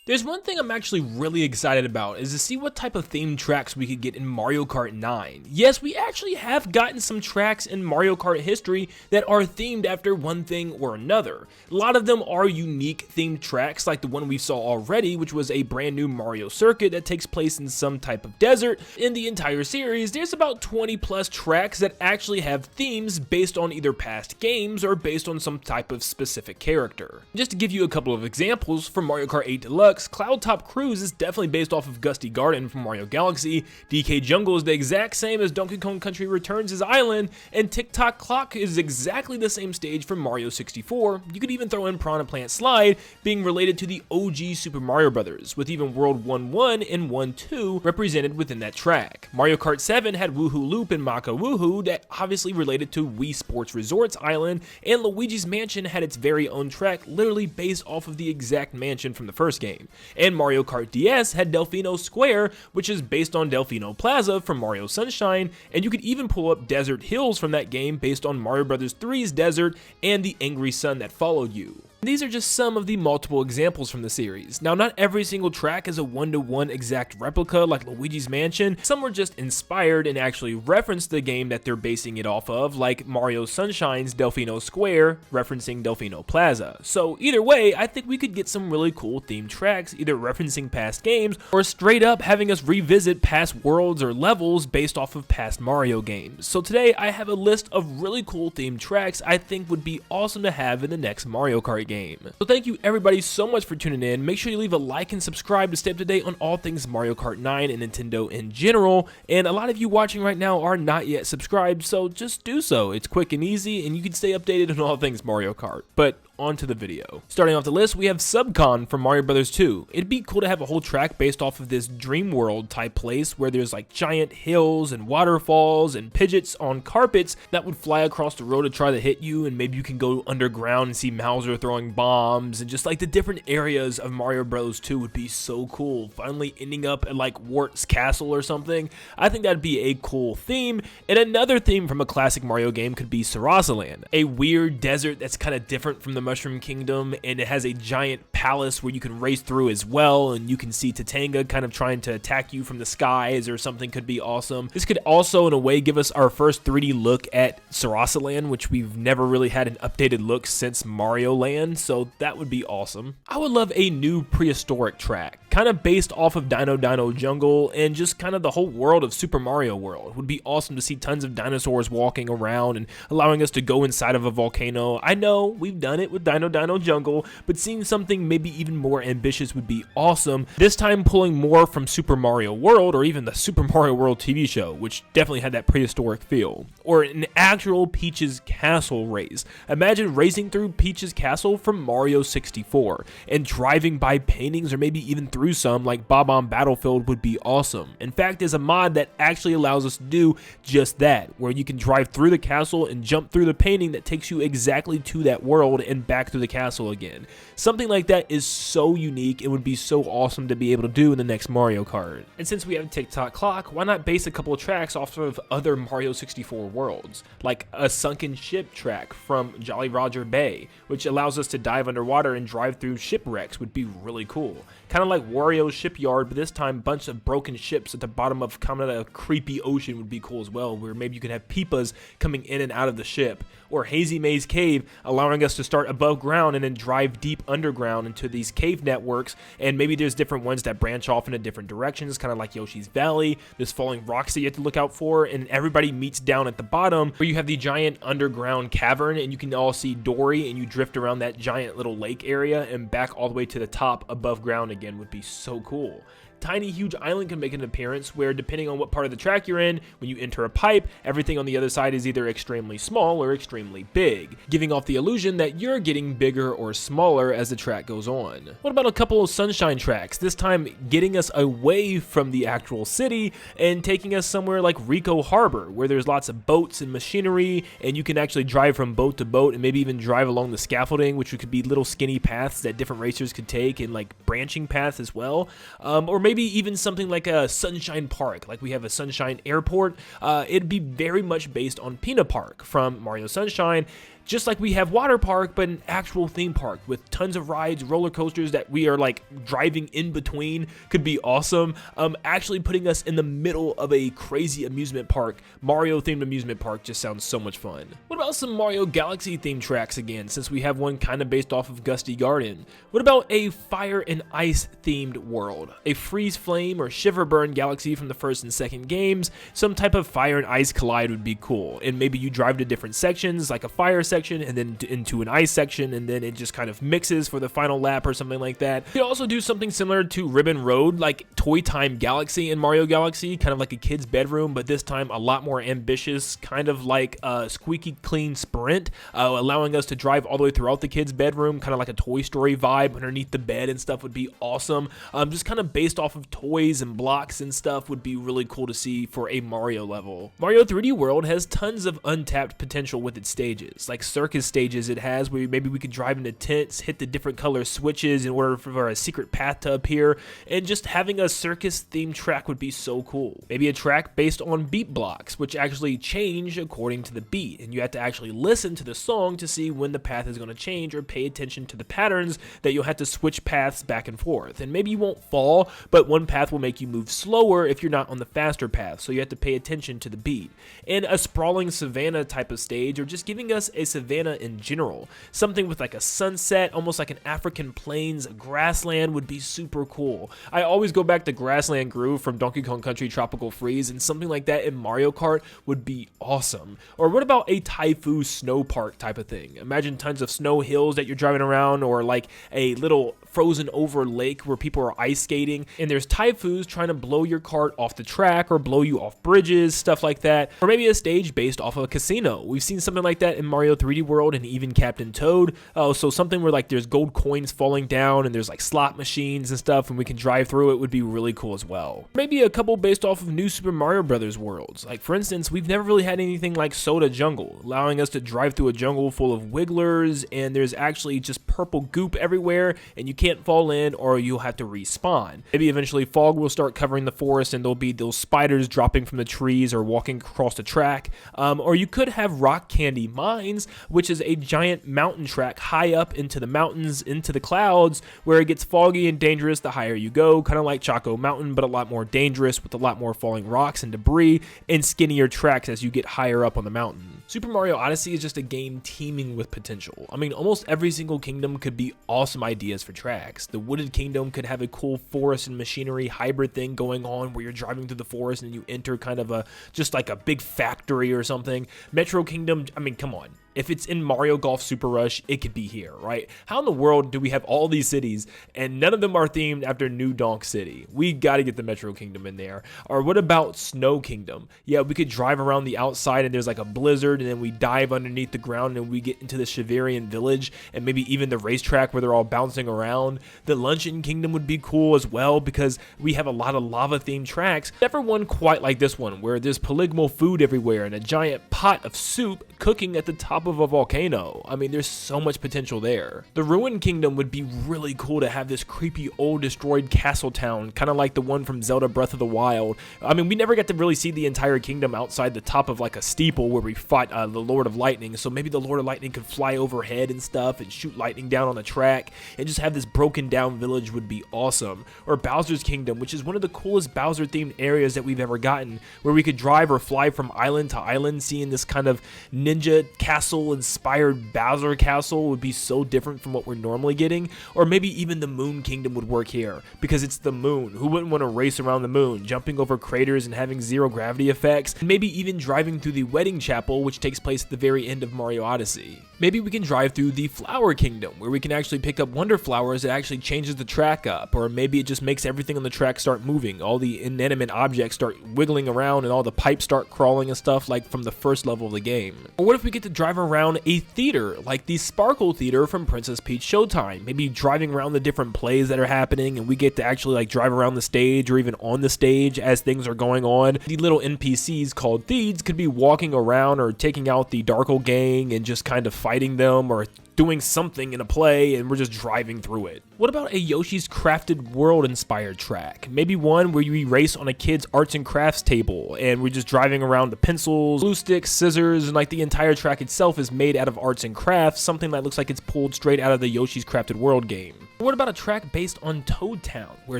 There's one thing I'm actually really excited about, is to see what type of themed tracks we could get in Mario Kart 9. Yes, we actually have gotten some tracks in Mario Kart history that are themed after one thing or another. A lot of them are unique themed tracks, like the one we saw already, which was a brand new Mario circuit that takes place in some type of desert. In the entire series, there's about 20 plus tracks that actually have themes based on either past games or based on some type of specific character. Just to give you a couple of examples, for Mario Kart 8 Deluxe, Cloud Top Cruise is definitely based off of Gusty Garden from Mario Galaxy, DK Jungle is the exact same as Donkey Kong Country Returns' Island, and Tick Tock Clock is exactly the same stage from Mario 64. You could even throw in Piranha Plant Slide being related to the OG Super Mario Bros., with even World 1-1 and 1-2 represented within that track. Mario Kart 7 had Woohoo Loop and Maka Woohoo that obviously related to Wii Sports Resorts Island, and Luigi's Mansion had its very own track literally based off of the exact mansion from the first game. And Mario Kart DS had Delfino Square, which is based on Delfino Plaza from Mario Sunshine, and you could even pull up Desert Hills from that game based on Mario Bros. 3's Desert and the Angry Sun that followed you. These are just some of the multiple examples from the series. Now, not every single track is a one-to-one exact replica like Luigi's Mansion. Some were just inspired and actually referenced the game that they're basing it off of, like Mario Sunshine's Delfino Square, referencing Delfino Plaza. So either way, I think we could get some really cool themed tracks, either referencing past games, or straight up having us revisit past worlds or levels based off of past Mario games. So today, I have a list of really cool themed tracks I think would be awesome to have in the next Mario Kart game. So thank you everybody so much for tuning in. Make sure you leave a like and subscribe to stay up to date on all things Mario Kart 9 and Nintendo in general. And a lot of you watching right now are not yet subscribed, so just do so. It's quick and easy, and you can stay updated on all things Mario Kart. But on to the video. Starting off the list, we have Subcon from Mario Bros. 2. It'd be cool to have a whole track based off of this dream world type place where there's like giant hills and waterfalls and Pidgeots on carpets that would fly across the road to try to hit you, and maybe you can go underground and see Mauser throwing bombs, and just like the different areas of Mario Bros. 2 would be so cool. Finally ending up at like Wart's Castle or something. I think that'd be a cool theme. And another theme from a classic Mario game could be Sarasaland, a weird desert that's kind of different from the Mushroom Kingdom, and it has a giant palace where you can race through as well, and you can see Tatanga kind of trying to attack you from the skies or something. Could be awesome. This could also in a way give us our first 3D look at Sarasaland, which we've never really had an updated look since Mario Land, so that would be awesome. I would love a new prehistoric track, kind of based off of Dino Jungle and just kind of the whole world of Super Mario World. It would be awesome to see tons of dinosaurs walking around and allowing us to go inside of a volcano. I know we've done it with Dino Jungle, but seeing something maybe even more ambitious would be awesome. This time pulling more from Super Mario World, or even the Super Mario World TV show, which definitely had that prehistoric feel. Or an actual Peach's Castle race. Imagine racing through Peach's Castle from Mario 64 and driving by paintings, or maybe even through some like Bob-omb Battlefield would be awesome. In fact, there's a mod that actually allows us to do just that, where you can drive through the castle and jump through the painting that takes you exactly to that world and back through the castle again. Something like that is so unique. It would be so awesome to be able to do in the next Mario Kart. And since we have Tick Tock Clock, why not base a couple of tracks off of other Mario 64 worlds, like a sunken ship track from Jolly Roger Bay, which allows us to dive underwater and drive through shipwrecks. Would be really cool. Kind of like Wario's Shipyard, but this time a bunch of broken ships at the bottom of kind of a creepy ocean would be cool as well, where maybe you could have Peepas coming in and out of the ship. Or Hazy Maze Cave, allowing us to start above ground and then drive deep underground into these cave networks, and maybe there's different ones that branch off into different directions, kind of like Yoshi's Valley. There's falling rocks that you have to look out for, and everybody meets down at the bottom, where you have the giant underground cavern, and you can all see Dory, and you drift around that giant little lake area and back all the way to the top above ground again. Would be so cool. Tiny Huge Island can make an appearance, where depending on what part of the track you're in, when you enter a pipe, everything on the other side is either extremely small or extremely big, giving off the illusion that you're getting bigger or smaller as the track goes on. What about a couple of Sunshine tracks, this time getting us away from the actual city and taking us somewhere like Rico Harbor, where there's lots of boats and machinery, and you can actually drive from boat to boat and maybe even drive along the scaffolding, which could be little skinny paths that different racers could take, and like branching paths as well. Or maybe maybe even something like a Sunshine Park, like we have a Sunshine Airport. It'd be very much based on Peanut Park from Mario Sunshine. Just like we have Water Park, but an actual theme park with tons of rides, roller coasters that we are like driving in between could be awesome. Actually putting us in the middle of a crazy amusement park, Mario themed amusement park, just sounds so much fun. What about some Mario Galaxy themed tracks again, since we have one kind of based off of Gusty Garden? What about a fire and ice themed world? A freeze flame or shiver burn galaxy from the first and second games, some type of fire and ice collide would be cool. And maybe you drive to different sections, like a fire section and then into an ice section, and then it just kind of mixes for the final lap or something like that. You could also do something similar to Ribbon Road, like Toy Time Galaxy in Mario Galaxy, kind of like a kid's bedroom, but this time a lot more ambitious, kind of like a squeaky clean sprint, allowing us to drive all the way throughout the kid's bedroom, kind of like a Toy Story vibe underneath the bed and stuff would be awesome. Just kind of based off of toys and blocks and stuff would be really cool to see for a Mario level. Mario 3D World has tons of untapped potential with its stages, like circus stages it has, where maybe we could drive into tents, hit the different color switches in order for a secret path to appear, and just having a circus themed track would be so cool. Maybe a track based on beat blocks, which actually change according to the beat, and you have to actually listen to the song to see when the path is going to change, or pay attention to the patterns that you'll have to switch paths back and forth. And maybe you won't fall, but one path will make you move slower if you're not on the faster path, so you have to pay attention to the beat. And a sprawling savanna type of stage, or just giving us a savanna in general. Something with like a sunset, almost like an African plains grassland would be super cool. I always go back to Grassland Groove from Donkey Kong Country Tropical Freeze, and something like that in Mario Kart would be awesome. Or what about a Taifu snow park type of thing? Imagine tons of snow hills that you're driving around, or like a little frozen over lake where people are ice skating, and there's Taifus trying to blow your cart off the track or blow you off bridges, stuff like that. Or maybe a stage based off of a casino. We've seen something like that in Mario 3D World and even Captain Toad. So something where like there's gold coins falling down and there's like slot machines and stuff, and we can drive through it would be really cool as well. Maybe a couple based off of New Super Mario Brothers worlds. Like for instance, we've never really had anything like Soda Jungle, allowing us to drive through a jungle full of wigglers, and there's actually just purple goop everywhere, and you can't fall in or you'll have to respawn. Maybe eventually fog will start covering the forest and there'll be those spiders dropping from the trees or walking across the track. Or you could have Rock Candy Mines, which is a giant mountain track high up into the mountains, into the clouds, where it gets foggy and dangerous the higher you go, kind of like Choco Mountain, but a lot more dangerous with a lot more falling rocks and debris, and skinnier tracks as you get higher up on the mountain. Super Mario Odyssey is just a game teeming with potential. I mean, almost every single kingdom could be awesome ideas for tracks. The Wooded Kingdom could have a cool forest and machinery hybrid thing going on where you're driving through the forest and you enter kind of just like a big factory or something. Metro Kingdom, I mean, come on. If it's in Mario Golf Super Rush, it could be here, right? How in the world do we have all these cities and none of them are themed after New Donk City? We gotta get the Metro Kingdom in there. Or what about Snow Kingdom? Yeah, we could drive around the outside and there's like a blizzard, and then we dive underneath the ground and we get into the Shiverian Village, and maybe even the racetrack where they're all bouncing around. The Luncheon Kingdom would be cool as well, because we have a lot of lava themed tracks. Never one quite like this one, where there's polygonal food everywhere and a giant pot of soup cooking at the top of a volcano. I mean, there's so much potential there. The Ruined Kingdom would be really cool to have this creepy old destroyed castle town, kind of like the one from Zelda Breath of the Wild. I mean, we never got to really see the entire kingdom outside the top of like a steeple where we fought the Lord of Lightning, so maybe the Lord of Lightning could fly overhead and stuff and shoot lightning down on the track, and just have this broken down village would be awesome. Or Bowser's Kingdom, which is one of the coolest Bowser themed areas that we've ever gotten, where we could drive or fly from island to island, seeing this kind of ninja castle inspired Bowser Castle would be so different from what we're normally getting. Or maybe even the Moon Kingdom would work here, because it's the moon. Who wouldn't want to race around the moon, jumping over craters and having zero gravity effects? And maybe even driving through the Wedding Chapel, which takes place at the very end of Mario Odyssey. Maybe we can drive through the Flower Kingdom, where we can actually pick up Wonder Flowers that actually changes the track up. Or maybe it just makes everything on the track start moving. All the inanimate objects start wiggling around and all the pipes start crawling and stuff, like from the first level of the game. Or what if we get to drive around a theater, like the Sparkle Theater from Princess Peach Showtime? Maybe driving around the different plays that are happening, and we get to actually like drive around the stage or even on the stage as things are going on. The little NPCs called Thieves could be walking around or taking out the Darkle Gang and just kind of fighting them, or doing something in a play, and we're just driving through it. What about a Yoshi's Crafted World inspired track? Maybe one where you race on a kid's arts and crafts table and we're just driving around with pencils, glue sticks, scissors, and like the entire track itself is made out of arts and crafts, something that looks like it's pulled straight out of the Yoshi's Crafted World game. What about a track based on Toad Town, where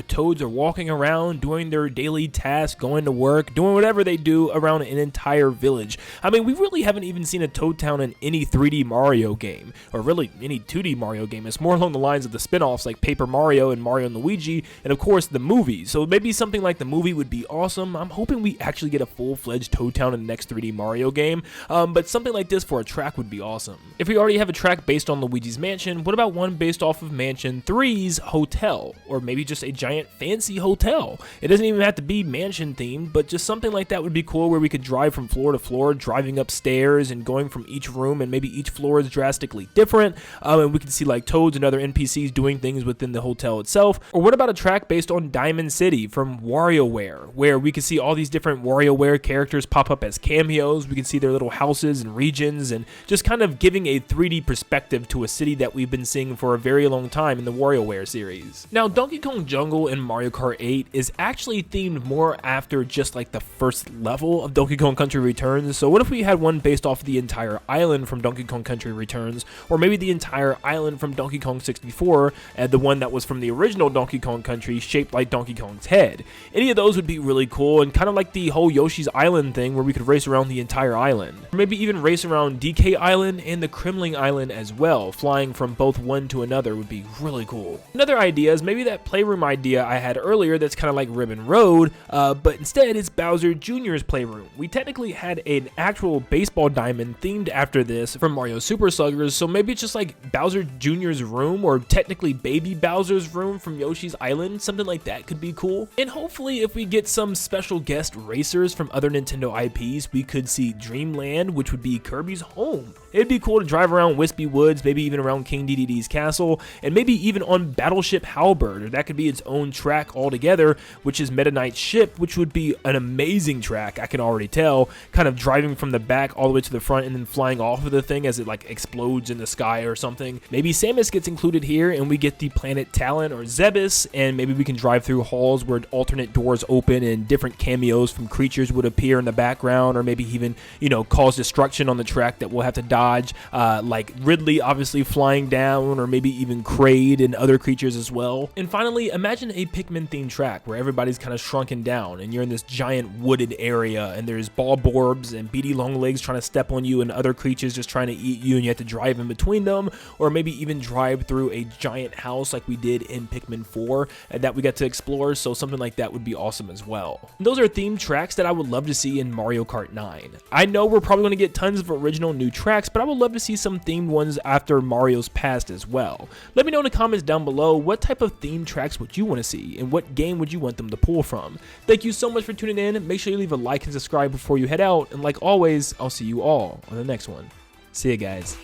Toads are walking around, doing their daily tasks, going to work, doing whatever they do around an entire village? I mean, we really haven't even seen a Toad Town in any 3D Mario game, or really any 2D Mario game. It's more along the lines of the spin-offs like Paper Mario and Mario & Luigi, and of course the movie. So maybe something like the movie would be awesome. I'm hoping we actually get a full-fledged Toad Town in the next 3D Mario game, but something like this for a track would be awesome. If we already have a track based on Luigi's Mansion, what about one based off of Mansion 3's hotel, or maybe just a giant fancy hotel? It doesn't even have to be mansion themed, but just something like that would be cool, where we could drive from floor to floor, driving upstairs and going from each room, and maybe each floor is drastically different, and we can see like Toads and other NPCs doing things within the hotel itself. Or what about a track based on Diamond City from WarioWare, where we can see all these different WarioWare characters pop up as cameos, we can see their little houses and regions, and just kind of giving a 3D perspective to a city that we've been seeing for a very long time in the WarioWare series. Now, Donkey Kong Jungle in Mario Kart 8 is actually themed more after just like the first level of Donkey Kong Country Returns, so what if we had one based off the entire island from Donkey Kong Country Returns, or maybe the entire island from Donkey Kong 64, and the one that was from the original Donkey Kong Country shaped like Donkey Kong's head? Any of those would be really cool, and kind of like the whole Yoshi's Island thing where we could race around the entire island. Or maybe even race around DK Island and the Kremling Island as well, flying from both one to another would be really cool. Another idea is maybe that Playroom idea I had earlier that's kind of like Ribbon Road, but instead it's Bowser Jr.'s Playroom. We technically had an actual baseball diamond themed after this from Mario Super Sluggers, so maybe it's just like Bowser Jr.'s room, or technically Baby Bowser's room from Yoshi's Island. Something like that could be cool. And hopefully if we get some special guest racers from other Nintendo IPs, we could see Dreamland, which would be Kirby's home. It'd be cool to drive around Wispy Woods, maybe even around King Dedede's castle, and maybe even on Battleship Halberd, or that could be its own track altogether, which is Meta Knight's ship, which would be an amazing track, I can already tell, kind of driving from the back all the way to the front and then flying off of the thing as it like explodes in the sky or something. Maybe Samus gets included here and we get the planet Talon or Zebes, and maybe we can drive through halls where alternate doors open and different cameos from creatures would appear in the background, or maybe even, you know, cause destruction on the track that we'll have to dodge, like Ridley obviously flying down, or maybe even Kraid and other creatures as well. And finally, imagine a Pikmin themed track where everybody's kind of shrunken down and you're in this giant wooded area and there's Bulborbs and beady Longlegs trying to step on you and other creatures just trying to eat you, and you have to drive in between them, or maybe even drive through a giant house like we did in Pikmin 4 and that we got to explore. So something like that would be awesome as well. And those are themed tracks that I would love to see in Mario Kart 9. I know we're probably going to get tons of original new tracks, but I would love to see some themed ones after Mario's past as well. Let me know in the comments down below, what type of themed tracks would you want to see, and what game would you want them to pull from? Thank you so much for tuning in. Make sure you leave a like and subscribe before you head out, and like always, I'll see you all on the next one. See ya, guys.